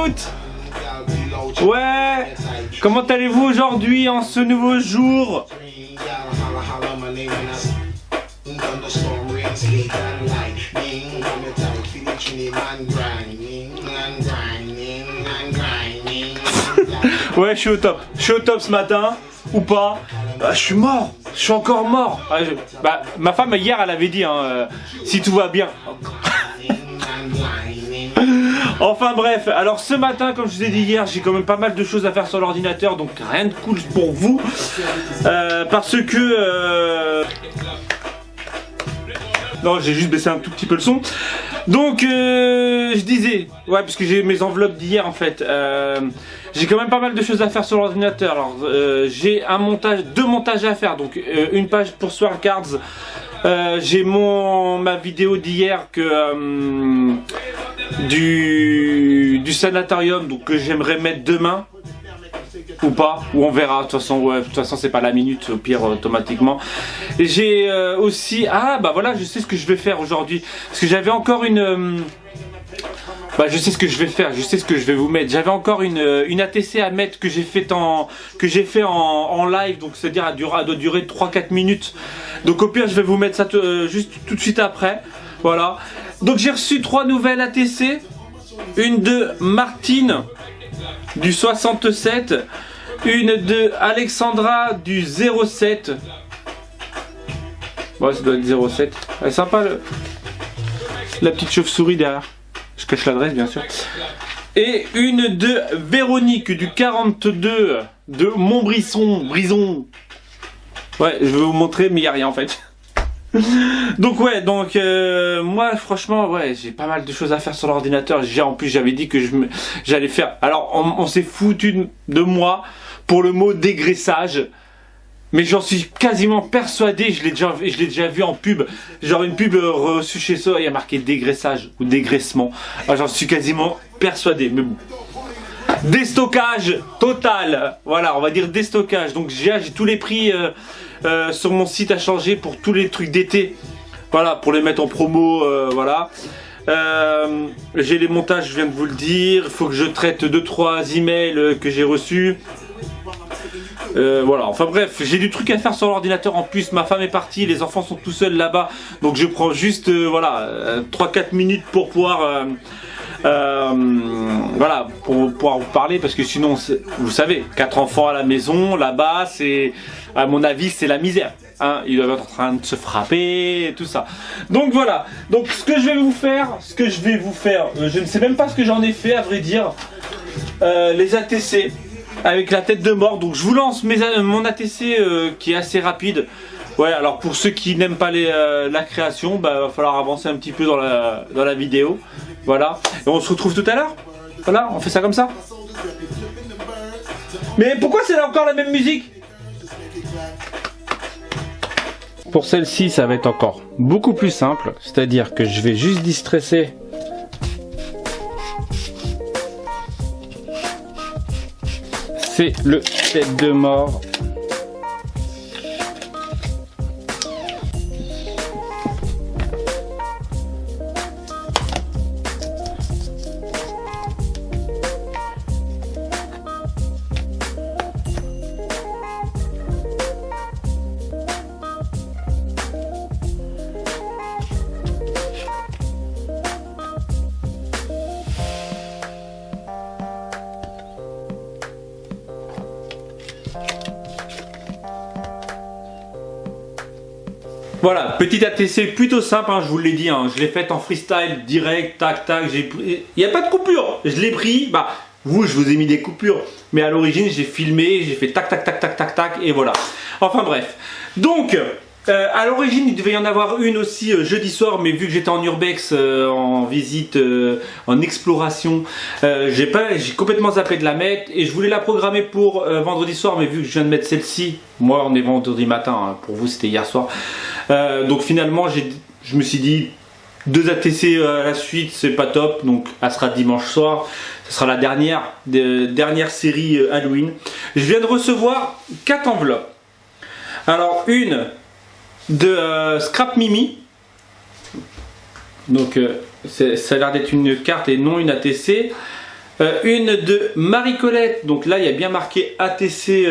shoot. Ouais. Comment allez-vous aujourd'hui en ce nouveau jour? Ouais, je suis au top. Je suis au top ce matin. Ou pas? Bah, je suis mort. Je suis encore mort. Bah, ma femme hier elle avait dit si tout va bien. Enfin bref, alors ce matin comme je vous ai dit hier, j'ai quand même pas mal de choses à faire sur l'ordinateur, donc rien de cool pour vous. Parce que non, j'ai juste baissé un tout petit peu le son. Donc je disais, ouais, parce que j'ai mes enveloppes d'hier en fait. J'ai quand même pas mal de choses à faire sur l'ordinateur. Alors j'ai deux montages à faire. Donc une page pour Sword Cards. J'ai ma vidéo d'hier du sanatorium, donc que j'aimerais mettre demain. Ou pas, ou on verra, de toute façon c'est pas la minute, au pire automatiquement. Et j'ai aussi, bah voilà, je sais ce que je vais faire aujourd'hui, parce que j'avais encore je sais ce que je vais faire, je sais ce que je vais vous mettre. J'avais encore une ATC à mettre que j'ai fait en live, donc c'est-à-dire elle doit durer 3-4 minutes. Donc au pire je vais vous mettre ça juste tout de suite après. Voilà. Donc j'ai reçu 3 nouvelles ATC, une de Martine du 67, une de Alexandra du 07. Ouais, ça doit être 07. Elle est sympa la petite chauve-souris derrière. Je cache l'adresse bien sûr. Et une de Véronique du 42 de Montbrison. Ouais, je vais vous montrer mais il n'y a rien en fait. Donc ouais, moi franchement ouais, j'ai pas mal de choses à faire sur l'ordinateur. En plus j'avais dit que j'allais faire. Alors on s'est foutu de moi pour le mot dégraissage. Mais j'en suis quasiment persuadé, je l'ai déjà vu en pub. Genre une pub reçue chez soi, il y a marqué dégraissage ou dégraissement. Alors j'en suis quasiment persuadé, mais bon. Déstockage total. Voilà, on va dire déstockage. Donc j'ai tous les prix sur mon site à changer pour tous les trucs d'été. Voilà, pour les mettre en promo, voilà. J'ai les montages, je viens de vous le dire. Il faut que je traite 2-3 emails que j'ai reçus. Voilà, enfin bref, j'ai du truc à faire sur l'ordinateur en plus. Ma femme est partie, les enfants sont tout seuls là-bas. Donc je prends juste 3-4 minutes pour pouvoir pour pouvoir vous parler, parce que sinon vous savez, 4 enfants à la maison là-bas, c'est, à mon avis, c'est la misère. Ils doivent être en train de se frapper et tout ça. Donc voilà, donc ce que je vais vous faire, je ne sais même pas ce que j'en ai fait à vrai dire. Les ATC avec la tête de mort. Donc je vous lance mon ATC qui est assez rapide. Ouais, alors pour ceux qui n'aiment pas la création, va falloir avancer un petit peu dans la vidéo. Voilà, et on se retrouve tout à l'heure. Voilà, on fait ça comme ça. Mais pourquoi c'est encore la même musique? Pour celle-ci, ça va être encore beaucoup plus simple. C'est-à-dire que je vais juste distresser. C'est le tête de mort. Voilà, petite ATC plutôt simple, je vous l'ai dit, je l'ai faite en freestyle, direct, tac, tac, il n'y a pas de coupure, je l'ai pris, je vous ai mis des coupures, mais à l'origine j'ai filmé, j'ai fait tac, tac, tac, tac, tac, tac, et voilà. Enfin bref, donc, à l'origine il devait y en avoir une aussi jeudi soir, mais vu que j'étais en urbex, en visite, en exploration, j'ai complètement zappé de la mettre, et je voulais la programmer pour vendredi soir, mais vu que je viens de mettre celle-ci, moi on est vendredi matin, pour vous c'était hier soir. Donc finalement je me suis dit 2 ATC à la suite c'est pas top, donc elle sera dimanche soir, ce sera la dernière série Halloween. Je viens de recevoir 4 enveloppes. Alors une de Scrap Mimi, donc ça a l'air d'être une carte et non une ATC. Une de Marie-Colette, donc là il y a bien marqué ATC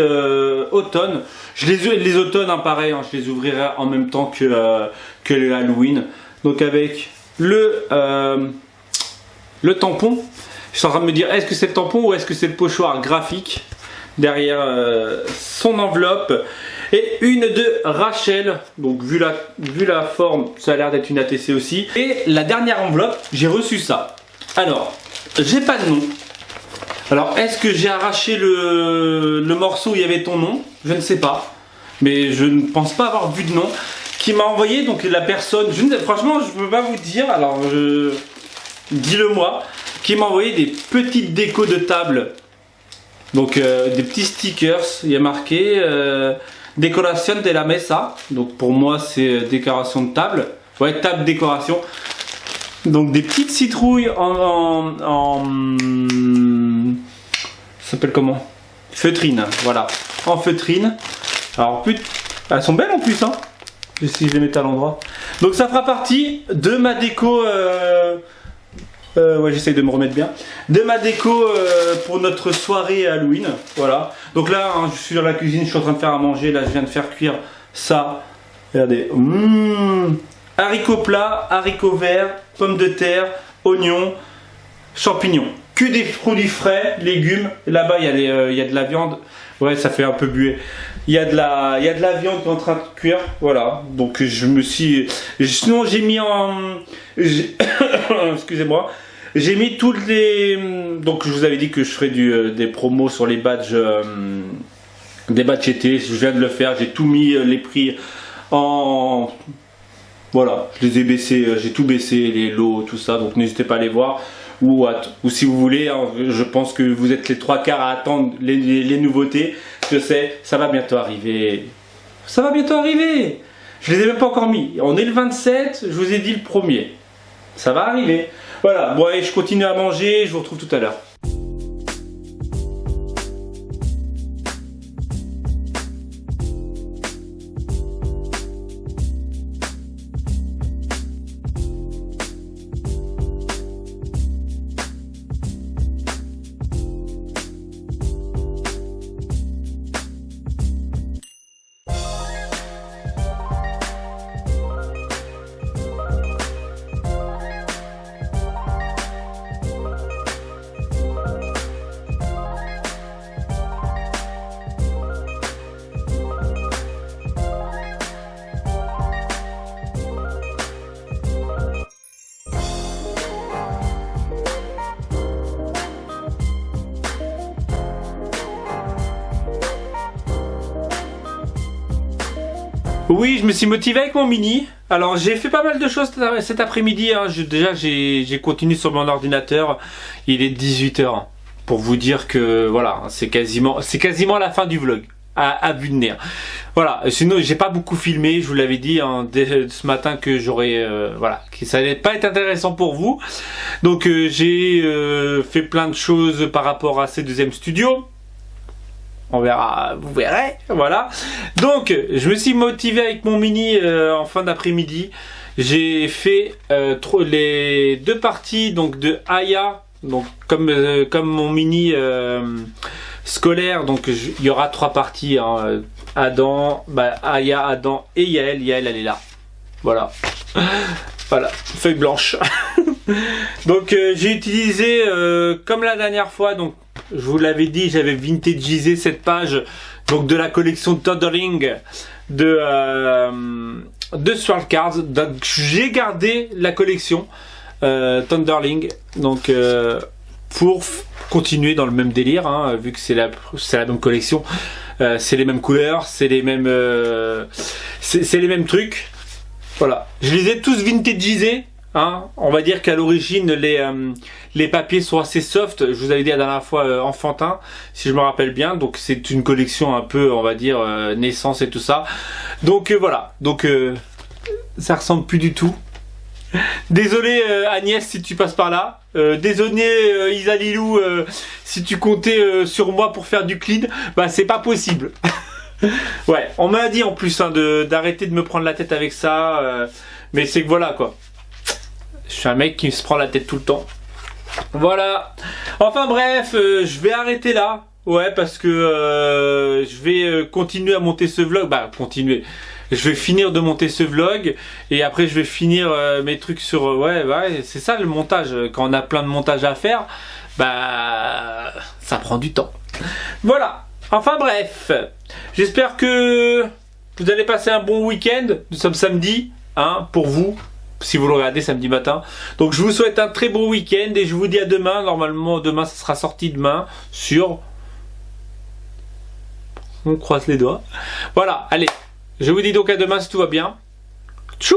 automne. Les automnes, hein, pareil, hein, je les ouvrirai en même temps que le Halloween. Donc avec le tampon. Je suis en train de me dire, est-ce que c'est le tampon ou est-ce que c'est le pochoir graphique derrière son enveloppe. Et une de Rachel, donc vu la forme, ça a l'air d'être une ATC aussi. Et la dernière enveloppe, j'ai reçu ça. Alors, j'ai pas de nom. Alors, est-ce que j'ai arraché le morceau où il y avait ton nom? Je ne sais pas. Mais je ne pense pas avoir vu de nom. Qui m'a envoyé, donc la personne, franchement, je ne peux pas vous dire, alors dis-le moi. Qui m'a envoyé des petites décos de table. Donc, des petits stickers. Il y a marqué décoration de la mesa. Donc, pour moi, c'est décoration de table. Ouais, table décoration. Donc des petites citrouilles ça s'appelle comment? Feutrine, voilà. En feutrine. Alors elles sont belles en plus, hein. Si je les mets à l'endroit. Donc ça fera partie de ma déco. Ouais, j'essaye de me remettre bien. De ma déco pour notre soirée Halloween. Voilà. Donc là, hein, je suis dans la cuisine, je suis en train de faire à manger. Là, je viens de faire cuire ça. Regardez. Haricots plats, haricots verts, pommes de terre, oignons, champignons. Que des produits frais, légumes. Là-bas, il y a de la viande. Ouais, ça fait un peu buée. Il y a de la viande qui est en train de cuire. Voilà. Donc, je me suis... Sinon, j'ai mis en... Excusez-moi. J'ai mis toutes les... Donc, je vous avais dit que je ferais des promos sur les badges... des badges été. Je viens de le faire. J'ai tout mis, les prix en... Voilà, je les ai baissés, j'ai tout baissé, les lots, tout ça, donc n'hésitez pas à les voir. Ou si vous voulez, hein, je pense que vous êtes les 3 quarts à attendre les nouveautés. Je sais, ça va bientôt arriver. Ça va bientôt arriver. Je les ai même pas encore mis. On est le 27, je vous ai dit le 1er. Ça va arriver. Voilà, bon allez, je continue à manger, je vous retrouve tout à l'heure. Oui, je me suis motivé avec mon mini. Alors j'ai fait pas mal de choses cet après-midi, hein. Déjà j'ai continué sur mon ordinateur. Il est 18 h. Pour vous dire que voilà, c'est quasiment la fin du vlog. À vue de nez. Voilà, sinon j'ai pas beaucoup filmé, je vous l'avais dit hein, dès ce matin que j'aurais voilà, que ça allait pas être intéressant pour vous. Donc j'ai fait plein de choses par rapport à ces deuxièmes studios. On verra, vous verrez, voilà. Donc je me suis motivé avec mon mini en fin d'après-midi. J'ai fait les 2 parties donc de Aya, donc comme mon mini scolaire, donc il y aura 3 parties, hein. Adam, Aya, Adam et Yael. Yael, elle est là. Voilà. Voilà, feuille blanche. Donc j'ai utilisé comme la dernière fois, donc je vous l'avais dit, j'avais vintagisé cette page donc de la collection Thunderling de Sword Cards. Donc j'ai gardé la collection Thunderling, donc pour continuer dans le même délire, hein, vu que c'est la même collection, c'est les mêmes couleurs, c'est les mêmes trucs. Voilà, je les ai tous vintagisés. Hein, on va dire qu'à l'origine les papiers sont assez soft. Je vous avais dit la dernière fois enfantin, si je me rappelle bien. Donc c'est une collection un peu, on va dire naissance et tout ça. Donc voilà. Donc ça ressemble plus du tout. Désolé Agnès si tu passes par là. Désolé Isalilou si tu comptais sur moi pour faire du clean. Bah c'est pas possible. Ouais, on m'a dit en plus hein, d'arrêter de me prendre la tête avec ça. Mais c'est que voilà quoi. Je suis un mec qui se prend la tête tout le temps. Voilà. Enfin bref, je vais arrêter là. Ouais, parce que je vais continuer à monter ce vlog. Bah, continuer. Je vais finir de monter ce vlog. Et après, je vais finir mes trucs sur... ouais, c'est ça le montage. Quand on a plein de montage à faire, bah, ça prend du temps. Voilà. Enfin bref. J'espère que vous allez passer un bon week-end. Nous sommes samedi, hein, pour vous. Si vous le regardez samedi matin. Donc je vous souhaite un très bon week-end et je vous dis à demain. Normalement demain ça sera sorti demain sur... On croise les doigts. Voilà, allez. Je vous dis donc à demain si tout va bien. Tchou!